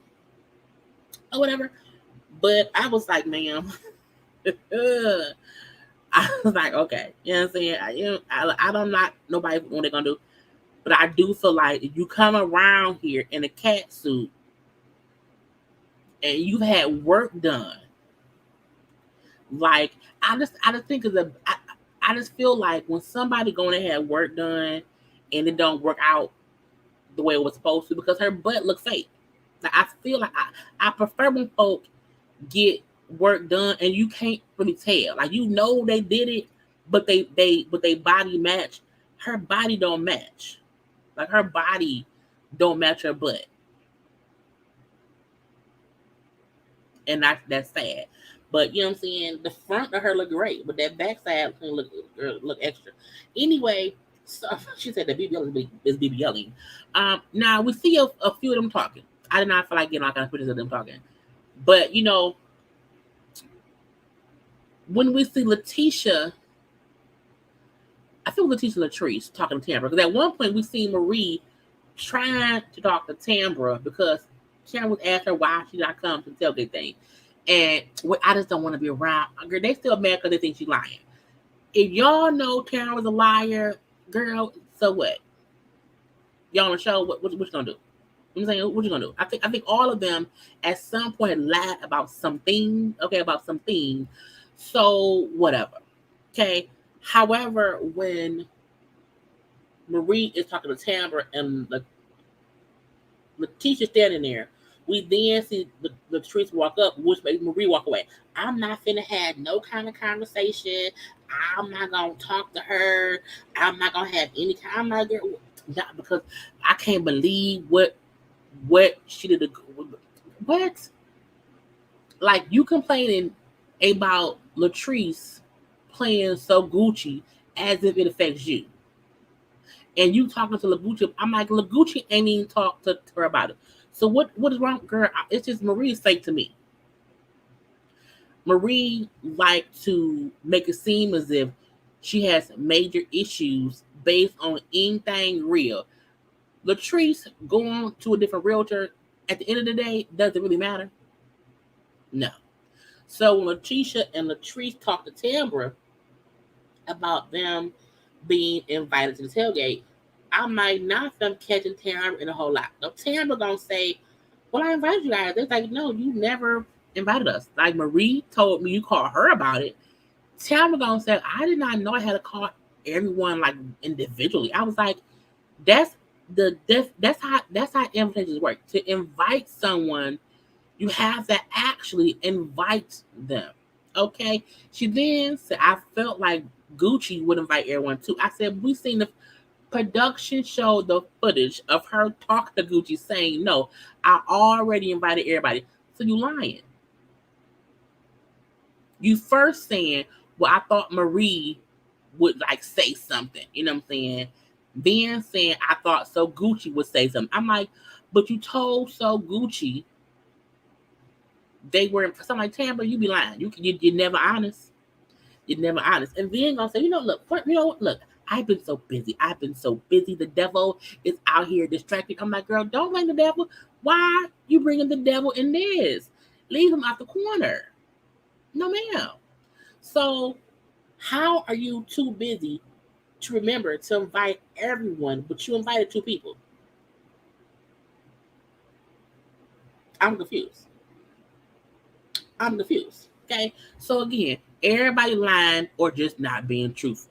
or whatever. But I was like, ma'am, I was like, okay, you know what I'm saying? I don't not nobody what they're gonna do, but I do feel like if you come around here in a cat suit and you've had work done, like I just think I just feel like when somebody going to have work done and it don't work out the way it was supposed to, because her butt looks fake. Like I feel like I prefer when folk get work done and you can't really tell. Like they did it, but they body match. Her body don't match. Like her body don't match her butt. And that's sad. But you know what I'm saying? The front of her look great, but that backside look extra. Anyway, so she said the BBL is BBLing. Now we see a few of them talking. I did not feel like getting all kind of pictures of them talking. But when we see Letitia, I feel Latrice talking to Tambra, because at one point we see Marie trying to talk to Tambra because Tambra was asking her why she not come to the tailgate thing. And I just don't want to be around. Girl, they still mad because they think she's lying. If y'all know Tamra was a liar, girl, so what? Y'all on the show, what you gonna do? I'm saying, what you gonna do? I think all of them at some point had lied about something. Okay, about something. So whatever. Okay. However, when Marie is talking to Tambra and Letitia standing there, we then see Latrice walk up, which makes Marie walk away. I'm not finna have no kind of conversation. I'm not gonna talk to her. I'm not gonna have any kind. I'm not because I can't believe what she did. What? Like, you complaining about Latrice playing SoGucci as if it affects you. And you talking to LaGucci. I'm like, LaGucci ain't even talked to her about it. So what is wrong, girl? It's just Marie's fake to me. Marie like to make it seem as if she has major issues based on anything real. Latrice going to a different realtor, at the end of the day, does it really matter? No. So when Letitia and Latrice talked to Tambra about them being invited to the tailgate, I might not them catching Tambra in a whole lot. No, Tambra gonna say, well, I invited you guys. They're like, no, you never invited us. Like Marie told me you called her about it. Tambra gonna say, I did not know I had to call everyone like individually. I was like, that's how invitations work. To invite someone, you have to actually invite them. Okay. She then said, I felt like Gucci would invite everyone too. I said, we seen the production show the footage of her talking to Gucci saying, no, I already invited everybody. So you lying. You first saying, well, I thought Marie would like say something. You know what I'm saying? Then saying, I thought SoGucci would say something. I'm like, but you told SoGucci they were in something like Tambra, you be lying. You're never honest. You're never honest. And then gonna say, look, I've been so busy. I've been so busy. The devil is out here distracting. I'm like, girl, don't blame the devil. Why you bringing the devil in this? Leave him out the corner. No, ma'am. So how are you too busy to remember to invite everyone, but you invited 2 people? I'm confused. Okay. So again, everybody lying or just not being truthful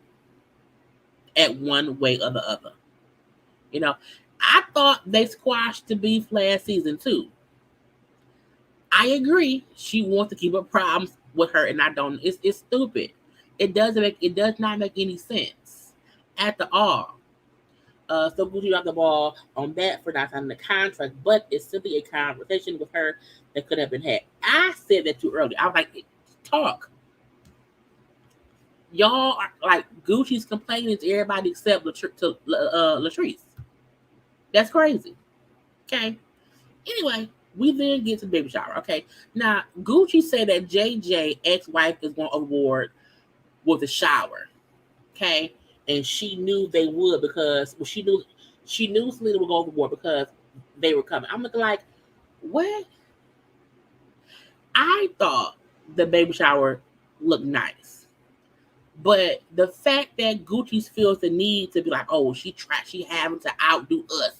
at one way or the other. You know, I thought they squashed the beef last season too. I agree. She wants to keep up problems with her, and I don't. It's stupid. It does not make any sense at the all. So Gucci got the ball on that for not signing the contract, but it's simply a conversation with her that could have been had. I said that too early. I was like, talk. Y'all are like Gucci's complaining to everybody except Latrice. That's crazy. Okay. Anyway, we then get to the baby shower. Okay. Now, Gucci said that JJ, ex-wife, is going to award with a shower. Okay. And she knew they would because she knew Selena would go overboard because they were coming. I'm looking like, what? I thought the baby shower looked nice. But the fact that Gucci feels the need to be like, oh, she having to outdo us.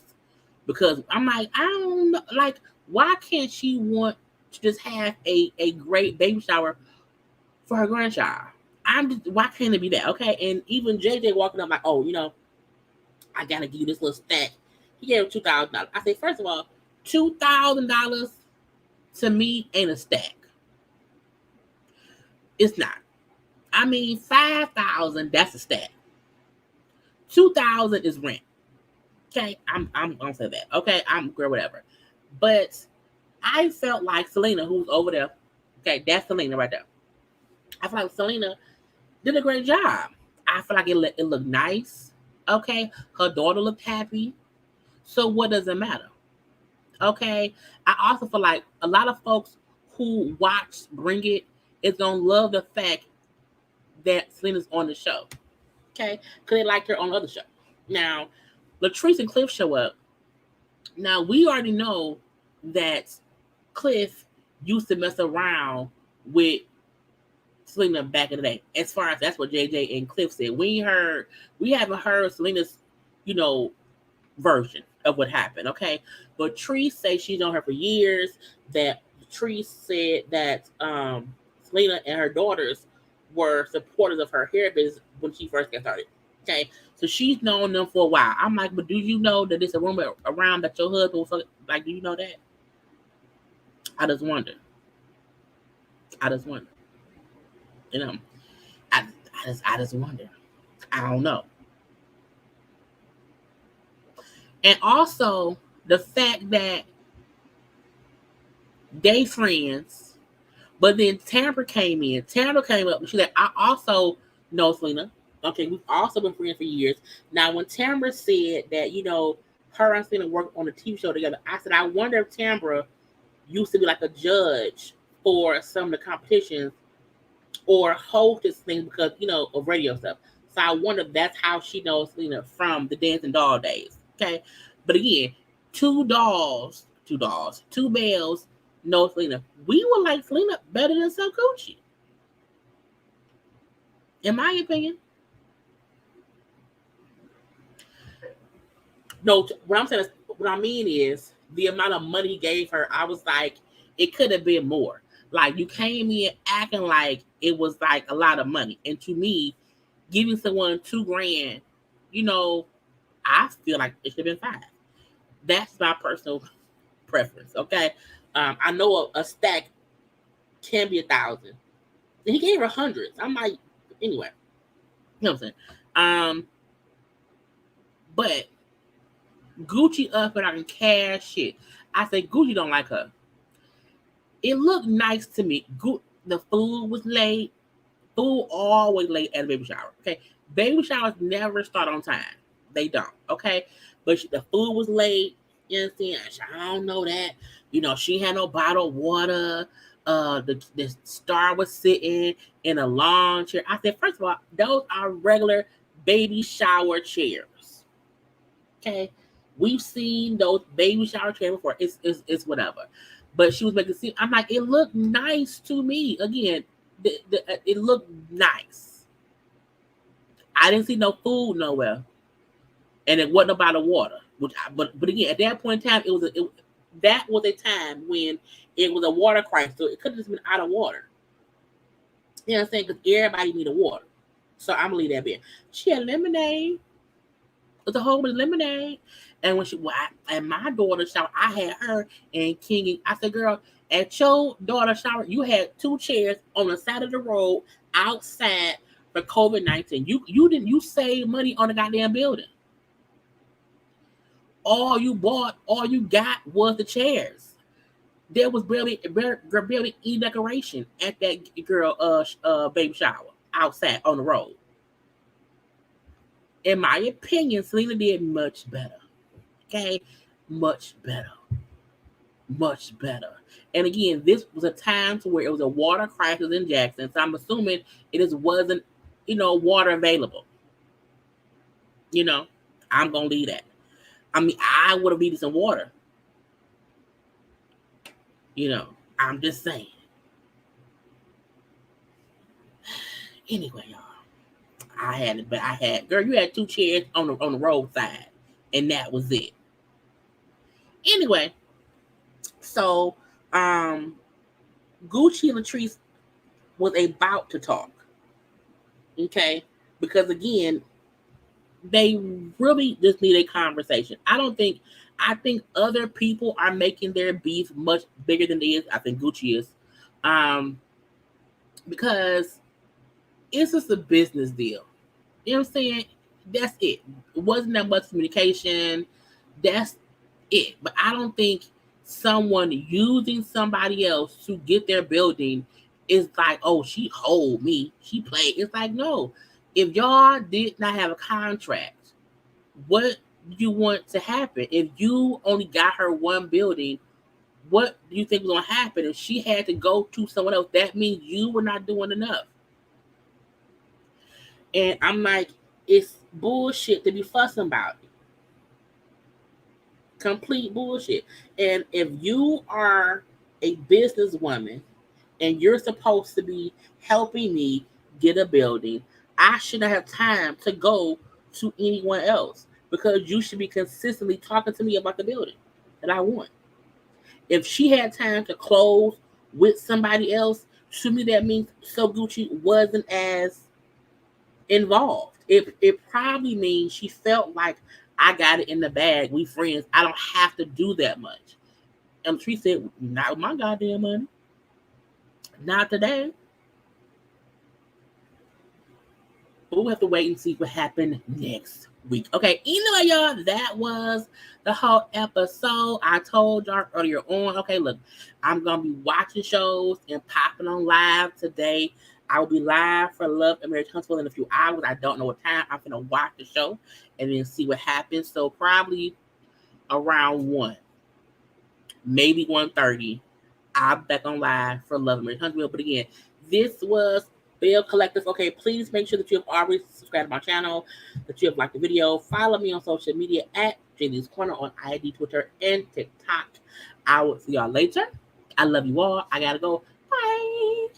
Because I'm like, I don't know, like, why can't she want to just have a great baby shower for her grandchild? Why can't it be that? Okay, and even JJ walking up like, oh, I gotta give you this little stack. He gave her $2,000. I say, first of all, $2,000 to me ain't a stack. It's not. I mean, 5,000, that's a stack. 2,000 is rent. Okay, I'm gonna say that. Okay, I'm girl, whatever. But I felt like Selena, who's over there. Okay, that's Selena right there. I feel like Selena did a great job. I feel like it looked nice. Okay, her daughter looked happy. So what does it matter? Okay, I also feel like a lot of folks who watch Bring It is gonna love the fact that Selena's on the show. Okay, because they liked her on the other show. Now, Latrice and Cliff show up. Now we already know that Cliff used to mess around with Selena back in the day. As far as that's what JJ and Cliff said. We haven't heard Selena's, version of what happened. Okay, but Treese says she's known her for years. That Treese said that Selena and her daughters were supporters of her hair business when she first got started. Okay, so she's known them for a while. I'm like, but do you know that there's a rumor around that your husband was like? Do you know that? I just wonder. I just wonder. I don't know. And also the fact that they friends, but then Tambra came in. Tambra came up and she's like, I also know Selena. Okay, we've also been friends for years. Now, when Tambra said that, her and Selena worked on a TV show together, I said, I wonder if Tambra used to be like a judge for some of the competitions or host this thing because, of radio stuff. So I wonder if that's how she knows Selena from the Dancing Doll days. Okay. But again, two Bells know Selena. We would like Selena better than SoGucci. In my opinion. No, what I mean is the amount of money he gave her, I was like, it could have been more. Like, you came in acting like it was like a lot of money. And to me, giving someone $2,000, I feel like it should have been 5. That's my personal preference. Okay. I know a stack can be 1,000. And he gave her hundreds. I'm like, anyway. You know what I'm saying? But Gucci up and I can cash shit. I say Gucci don't like her. It looked nice to me. Good. The food was late. Food always late at a baby shower. Okay, baby showers never start on time. They don't. Okay, but the food was late. You know what I'm saying? I don't know that. She had no bottled water. The star was sitting in a lawn chair. I said, first of all, those are regular baby shower chairs. Okay, we've seen those baby shower chairs before. It's whatever. But she was making it seem. I'm like, it looked nice to me. Again, it looked nice. I didn't see no food nowhere, and it wasn't about the water. But again, at that point in time, that was a time when it was a water crisis, so it could have just been out of water. You know what I'm saying? Because everybody needed water. So I'm gonna leave that there. She had lemonade. It was a whole bunch of lemonade. And when and my daughter shower, I had her and King. I said, girl, at your daughter shower, you had 2 chairs on the side of the road outside for COVID-19. You saved money on the goddamn building. All you got was the chairs. There was barely any decoration at that girl baby shower outside on the road. In my opinion, Selena did much better. Okay, much better. And again, this was a time to where it was a water crisis in Jackson, so I'm assuming it just wasn't, water available. I'm gonna leave that. I mean, I would have needed some water. I'm just saying. Anyway, y'all, I had it, but girl, you had 2 chairs on the roadside, and that was it. Anyway, so Gucci and Latrice was about to talk. Okay, because again, they really just need a conversation. I think other people are making their beef much bigger than it is. I think Gucci is. Because it's just a business deal. You know what I'm saying? That's it. It wasn't that much communication. That's it. But I don't think someone using somebody else to get their building is like, oh, she hold me. She played. It's like, no. If y'all did not have a contract, what do you want to happen? If you only got her one building, what do you think was going to happen? If she had to go to someone else, that means you were not doing enough. And I'm like, it's bullshit to be fussing about it. Complete bullshit. And if you are a businesswoman and you're supposed to be helping me get a building, I shouldn't have time to go to anyone else, because you should be consistently talking to me about the building that I want. If she had time to close with somebody else, to me that means SoGucci wasn't as involved. It probably means she felt like, I got it in the bag. We friends. I don't have to do that much. And she said, not with my goddamn money. Not today. But we'll have to wait and see what happened next week. Okay, anyway, y'all, that was the whole episode. I told y'all earlier on, okay, look, I'm going to be watching shows and popping on live today. I will be live for Love and Marriage Huntsville in a few hours. I don't know what time. I'm going to watch the show and then see what happens. So probably around 1, maybe 1:30, I'll be back on live for Love and Marriage Huntsville. But again, this was Belle Collective. Okay, please make sure that you have already subscribed to my channel, that you have liked the video. Follow me on social media at JayLeesCorner on ID, Twitter, and TikTok. I will see y'all later. I love you all. I gotta go. Bye.